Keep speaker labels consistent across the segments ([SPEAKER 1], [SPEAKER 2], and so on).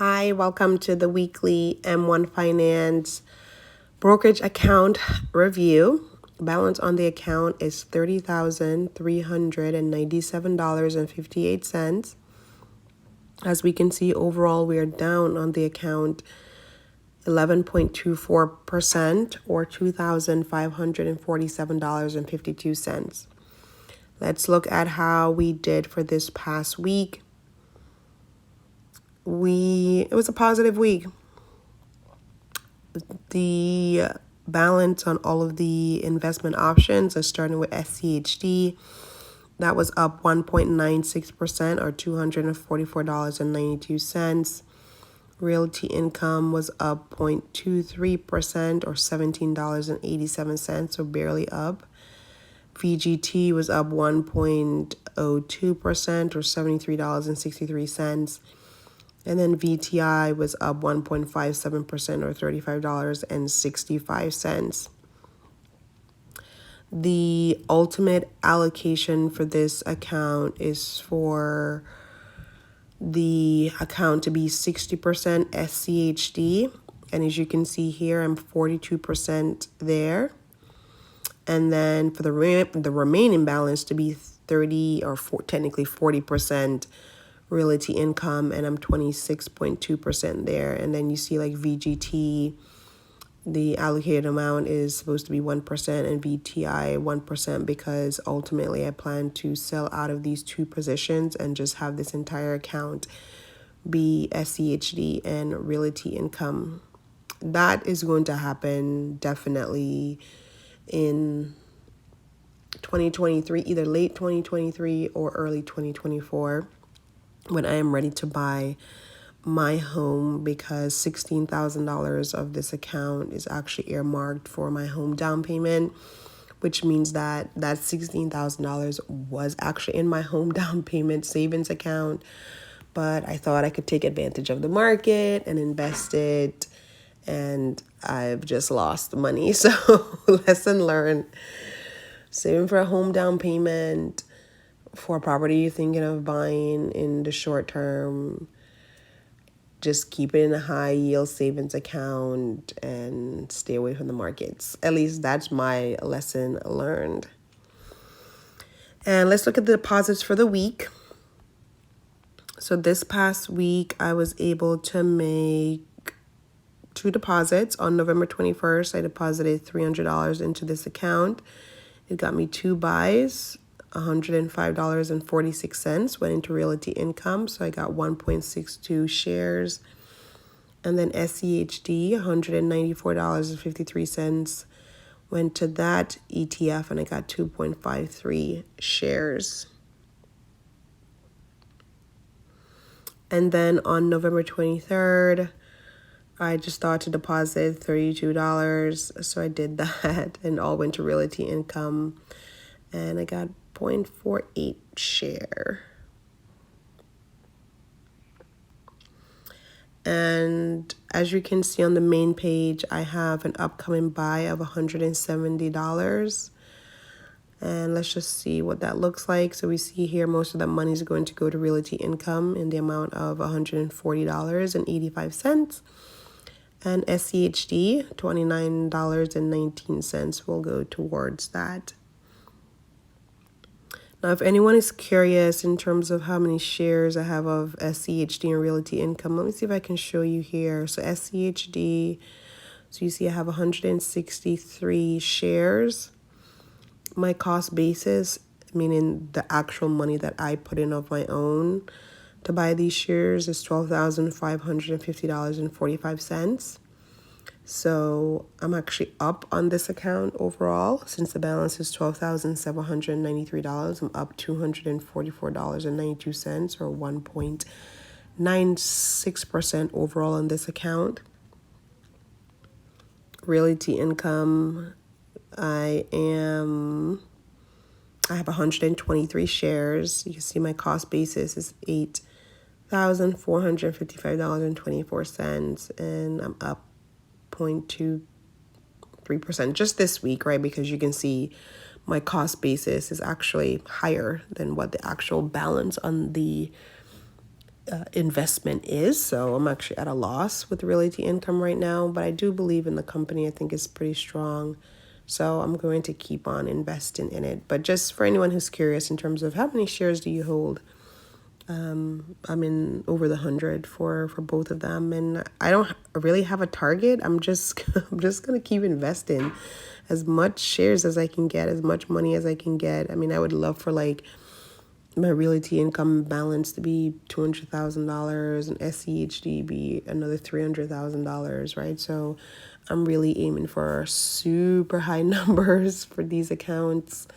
[SPEAKER 1] Hi, welcome to the weekly M1 Finance brokerage account review. Balance on the account is $30,397.58. As we can see, overall, we are down on the account 11.24% or $2,547.52. Let's look at how we did for this past week. It was a positive week. The balance on all of the investment options are starting with SCHD. That was up 1.96% or $244.92. Realty income was up 0.23% or $17.87, so barely up. VGT was up 1.02% or $73.63. And then VTI was up 1.57% or $35.65. The ultimate allocation for this account is for the account to be 60% SCHD. And as you can see here, I'm 42% there. And then for the remaining balance to be 30 or technically 40% Realty income, and I'm 26.2% there. And then you see like VGT, the allocated amount is supposed to be 1% and VTI 1% because ultimately I plan to sell out of these two positions and just have this entire account be SCHD and Realty income. That is going to happen definitely in 2023, either late 2023 or early 2024. When I am ready to buy my home, because $16,000 of this account is actually earmarked for my home down payment, which means that $16,000 was actually in my home down payment savings account, but I thought I could take advantage of the market and invest it, and I've just lost the money. So lesson learned, saving for a home down payment for a property you're thinking of buying in the short term, just keep it in a high yield savings account and stay away from the markets. At least that's my lesson learned. And let's look at the deposits for the week. So this past week, I was able to make two deposits. On November 21st, I deposited $300 into this account. It got me two buys. $105.46 went into Realty income, so I got 1.62 shares. And then SCHD, $194.53 went to that ETF, and I got 2.53 shares. And then on November 23rd, I just thought to deposit $32, so I did that, and all went to Realty income, and I got 0.48 share. And as you can see on the main page, I have an upcoming buy of $170. And let's just see what that looks like. So we see here most of that money is going to go to Realty income in the amount of $140.85. And SCHD, $29.19 will go towards that. Now, if anyone is curious in terms of how many shares I have of SCHD and Realty income, let me see if I can show you here. So SCHD, so you see I have 163 shares. My cost basis, meaning the actual money that I put in of my own to buy these shares, is $12,550.45. So I'm actually up on this account overall. Since the balance is $12,793, I'm up $244.92 or 1.96% overall on this account. Realty income, I have 123 shares. You can see my cost basis is $8,455.24, and I'm up 0.23% just this week, right? Because you can see my cost basis is actually higher than what the actual balance on the investment is. So I'm actually at a loss with Realty income right now, but I do believe in the company. I think it's pretty strong. So I'm going to keep on investing in it. But just for anyone who's curious in terms of how many shares do you hold, I'm in over the 100 for both of them, and I don't really have a target. I'm just I'm just gonna keep investing as much shares as I can get, as much money as I can get. I mean, I would love for like my Realty income balance to be $200,000 and SCHD be another $300,000, right? So I'm really aiming for super high numbers for these accounts.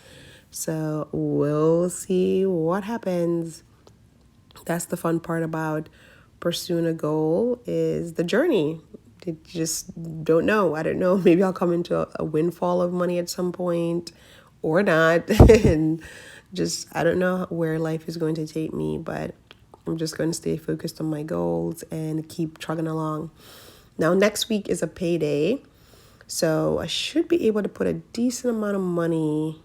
[SPEAKER 1] So we'll see what happens. That's the fun part about pursuing a goal, is the journey. You just don't know. I don't know. Maybe I'll come into a windfall of money at some point or not. And just, I don't know where life is going to take me, but I'm just going to stay focused on my goals and keep trucking along. Now, next week is a payday. So I should be able to put a decent amount of money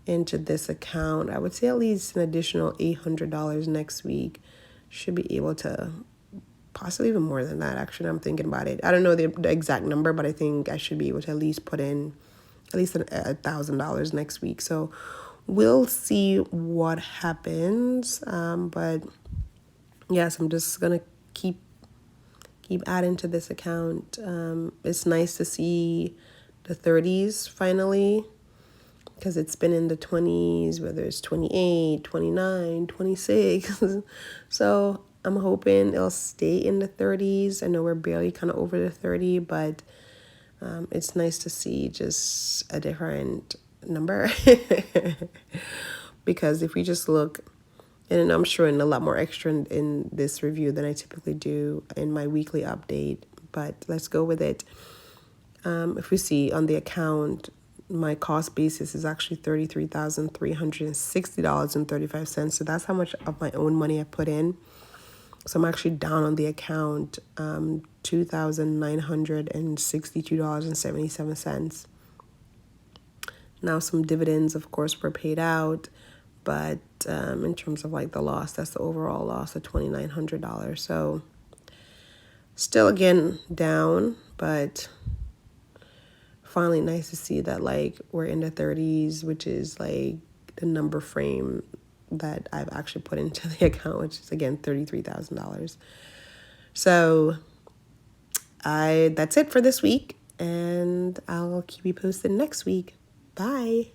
[SPEAKER 1] into this account. I would say at least an additional $800 next week. Should be able to, possibly even more than that, actually. I'm thinking about it. I don't know the exact number, but I think I should be able to at least put in at least $1,000 next week. So we'll see what happens. But yes, I'm just gonna keep adding to this account. It's nice to see the 30s finally, because it's been in the 20s, whether it's 28, 29, 26. So I'm hoping it'll stay in the 30s. I know we're barely kind of over the 30, but it's nice to see just a different number. Because if we just look, and I'm showing a lot more extra in this review than I typically do in my weekly update, but let's go with it. If we see on the account, my cost basis is actually $33,360.35. So that's how much of my own money I put in. So I'm actually down on the account, $2,962.77. Now some dividends, of course, were paid out, but in terms of like the loss, that's the overall loss of $2,900. So still again down, but finally nice to see that like we're in the 30s, which is like the number frame that I've actually put into the account, which is again $33,000. So that's it for this week, and I'll keep you posted next week. Bye.